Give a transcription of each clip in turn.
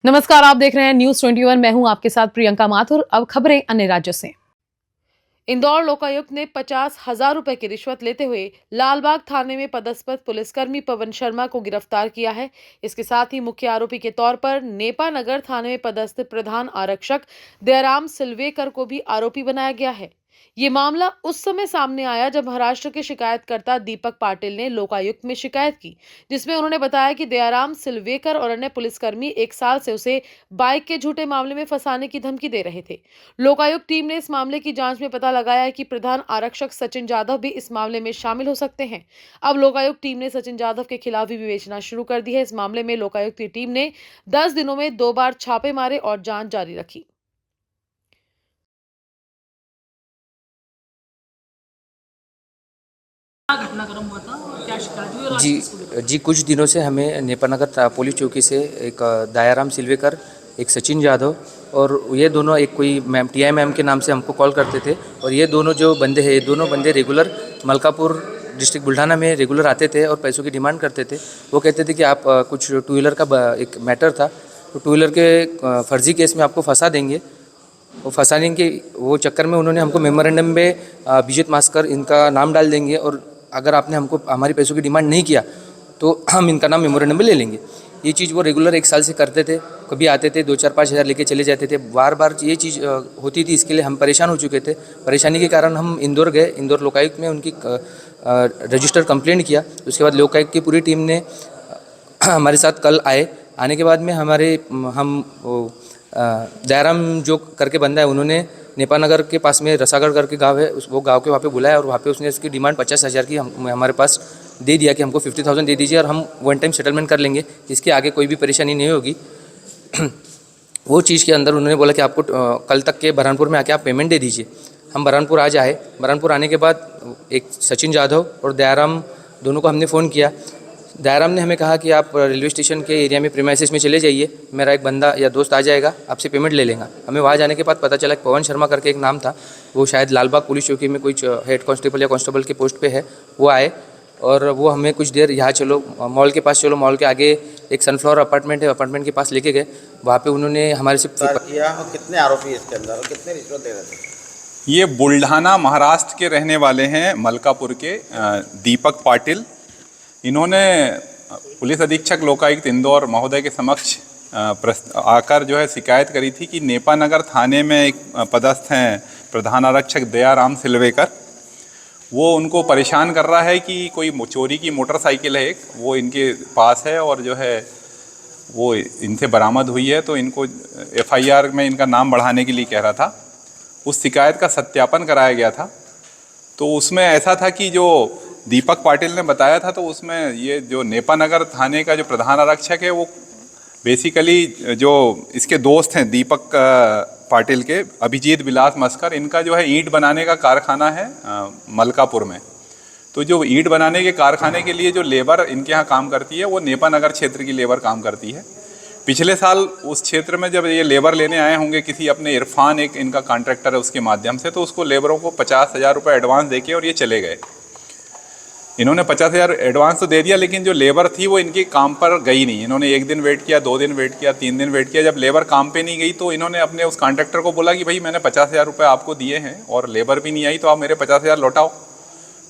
नमस्कार, आप देख रहे हैं न्यूज 21। मैं हूं आपके साथ प्रियंका माथुर। अब खबरें अन्य राज्यों से। इंदौर लोकायुक्त ने 50,000 रुपए की रिश्वत लेते हुए लालबाग थाने में पदस्थ पुलिसकर्मी पवन शर्मा को गिरफ्तार किया है। इसके साथ ही मुख्य आरोपी के तौर पर नेपा नगर थाने में पदस्थ प्रधान आरक्षक दयाराम सिलवेकर को भी आरोपी बनाया गया है। ये मामला उस समय सामने आया जब महाराष्ट्र के शिकायतकर्ता दीपक पाटिल ने लोकायुक्त में शिकायत की, जिसमें उन्होंने बताया कि दयाराम सिलवेकर और अन्य पुलिसकर्मी 1 साल से उसे बाइक के झूठे मामले में फंसाने की धमकी दे रहे थे। लोकायुक्त टीम ने इस मामले की जांच में पता लगाया है कि प्रधान आरक्षक सचिन जाधव भी इस मामले में शामिल हो सकते हैं। अब लोकायुक्त टीम ने सचिन जाधव के खिलाफ भी विवेचना शुरू कर दी है। इस मामले में लोकायुक्त की टीम ने 10 दिनों में 2 बार छापे मारे और जांच जारी रखी। घटनाक्रम हुआ था और क्या शिकायत हुई और आज जी किसको गिरफ्तार जी कुछ दिनों से हमें नेपानगर पुलिस चौकी से एक दयाराम सिलवेकर, एक सचिन जाधव और ये दोनों एक कोई मैम टीआई मैम के नाम से हमको कॉल करते थे। और ये दोनों जो बंदे हैं, ये दोनों बंदे रेगुलर मलकापुर डिस्ट्रिक्ट बुल्ढाना में रेगुलर आते थे और पैसों की डिमांड करते थे। वो कहते थे कि आप कुछ टू व्हीलर का एक मैटर था, तो टू व्हीलर के फर्जी केस में आपको फंसा देंगे। वो फंसाने के वो चक्कर में उन्होंने हमको मेमोरेंडम में विजित मास्कर इनका नाम डाल देंगे और अगर आपने हमको हमारी पैसों की डिमांड नहीं किया तो हम इनका नाम मेमोरेंडम में ले लेंगे। ये चीज़ वो रेगुलर 1 साल से करते थे। कभी आते थे 2-4-5 हज़ार लेके चले जाते थे। बार बार ये चीज़ होती थी, इसके लिए हम परेशान हो चुके थे। परेशानी के कारण हम इंदौर गए। इंदौर लोकायुक्त में उनकी रजिस्टर कंप्लेंट किया। उसके बाद लोकायुक्त की पूरी टीम ने हमारे साथ कल आए। आने के बाद में हम दयाराम जो करके बंदा है, उन्होंने नेपा नगर के पास में रसागढ़ करके गांव है, वो गांव के वहाँ पे बुलाया और वहाँ पे उसने उसकी डिमांड 50,000 की हमारे पास दे दिया कि हमको 50,000 दे दीजिए और हम वन टाइम सेटलमेंट कर लेंगे, इसके आगे कोई भी परेशानी नहीं होगी। वो चीज़ के अंदर उन्होंने बोला कि आपको कल तक के बरहानपुर में आके आप पेमेंट दे दीजिए। हम बरहानपुर आज आए। बरहानपुर आने के बाद एक सचिन जाधव और दयाराम दोनों को हमने फ़ोन किया। दयाराम ने हमें कहा कि आप रेलवे स्टेशन के एरिया में प्रीमाइसेस में चले जाइए, मेरा एक बंदा या दोस्त आ जाएगा, आपसे पेमेंट ले लेगा। हमें वहाँ जाने के बाद पता चला कि पवन शर्मा करके एक नाम था, वो शायद लालबाग पुलिस चौकी में कोई हेड कांस्टेबल या कांस्टेबल के पोस्ट पे है। वो आए और वो हमें कुछ देर यहाँ चलो मॉल के पास, चलो मॉल के आगे एक सनफ्लावर अपार्टमेंट है, अपार्टमेंट के पास लेके गए। वहाँ पे उन्होंने हमारे से किया। और कितने आरोपी इसके अंदर और कितने रिश्वत दे रहे थे? ये बुल्ढाना महाराष्ट्र के रहने वाले हैं, मलकापुर के दीपक पाटिल। इन्होंने पुलिस अधीक्षक लोकायुक्त इंदौर महोदय के समक्ष आकर जो है शिकायत करी थी कि नेपा नगर थाने में एक पदस्थ हैं प्रधान आरक्षक दयाराम सिलवेकर, वो उनको परेशान कर रहा है कि कोई चोरी की मोटरसाइकिल है एक, वो इनके पास है और जो है वो इनसे बरामद हुई है, तो इनको एफआईआर में इनका नाम बढ़ाने के लिए कह रहा था। उस शिकायत का सत्यापन कराया गया था। तो उसमें ऐसा था कि जो दीपक पाटिल ने बताया था, तो उसमें ये जो नेपा नगर थाने का जो प्रधान आरक्षक है, वो बेसिकली जो इसके दोस्त हैं दीपक पाटिल के, अभिजीत विलास मस्कर, इनका जो है ईंट बनाने का कारखाना है मलकापुर में। तो जो ईंट बनाने के कारखाने के लिए जो लेबर इनके यहाँ काम करती है, वो नेपा नगर क्षेत्र की लेबर काम करती है। पिछले साल उस क्षेत्र में जब ये लेबर लेने आए होंगे किसी अपने इरफान, एक इनका कॉन्ट्रैक्टर है, उसके माध्यम से, तो उसको लेबरों को 50,000 रुपये एडवांस देके और ये चले गए। इन्होंने 50,000 एडवांस तो दे दिया, लेकिन जो लेबर थी वो इनके काम पर गई नहीं। इन्होंने 1 दिन वेट किया, 2 दिन वेट किया, 3 दिन वेट किया। जब लेबर काम पे नहीं गई तो इन्होंने अपने उस कॉन्ट्रैक्टर को बोला कि भाई मैंने 50,000 रुपये आपको दिए हैं और लेबर भी नहीं आई, तो आप मेरे 50,000 लौटाओ।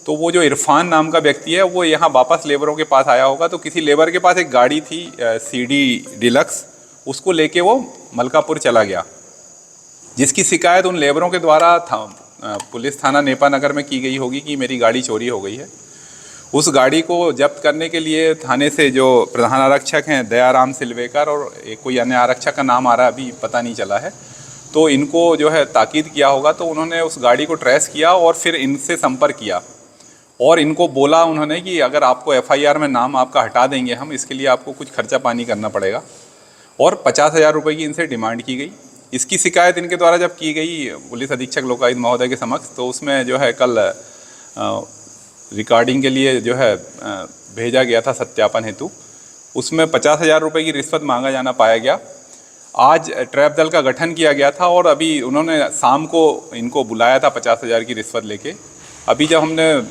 तो वो जो इरफान नाम का व्यक्ति है, वो यहाँ वापस लेबरों के पास आया होगा। तो किसी लेबर के पास एक गाड़ी थी CD डिलक्स, उसको लेके वो मलकापुर चला गया, जिसकी शिकायत उन लेबरों के द्वारा पुलिस थाना नेपा नगर में की गई होगी कि मेरी गाड़ी चोरी हो गई है। उस गाड़ी को जब्त करने के लिए थाने से जो प्रधान आरक्षक हैं दयाराम सिलवेकर और एक कोई अन्य आरक्षक का नाम आ रहा है, अभी पता नहीं चला है, तो इनको जो है ताकीद किया होगा। तो उन्होंने उस गाड़ी को ट्रेस किया और फिर इनसे संपर्क किया और इनको बोला उन्होंने कि अगर आपको एफआईआर में नाम आपका हटा देंगे हम, इसके लिए आपको कुछ खर्चा पानी करना पड़ेगा, और 50,000 रुपये की इनसे डिमांड की गई। इसकी शिकायत इनके द्वारा जब की गई पुलिस अधीक्षक लोकायुक्त महोदय के समक्ष, तो उसमें जो है कल रिकॉर्डिंग के लिए जो है भेजा गया था सत्यापन हेतु। उसमें 50,000 रुपये की रिश्वत मांगा जाना पाया गया। आज ट्रैप दल का गठन किया गया था और अभी उन्होंने शाम को इनको बुलाया था 50,000 की रिश्वत लेके। अभी जब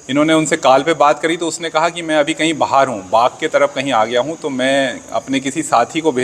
इन्होंने उनसे कॉल पे बात करी तो उसने कहा कि मैं अभी कहीं बाहर हूँ, बाग के तरफ कहीं आ गया हूँ, तो मैं अपने किसी साथी को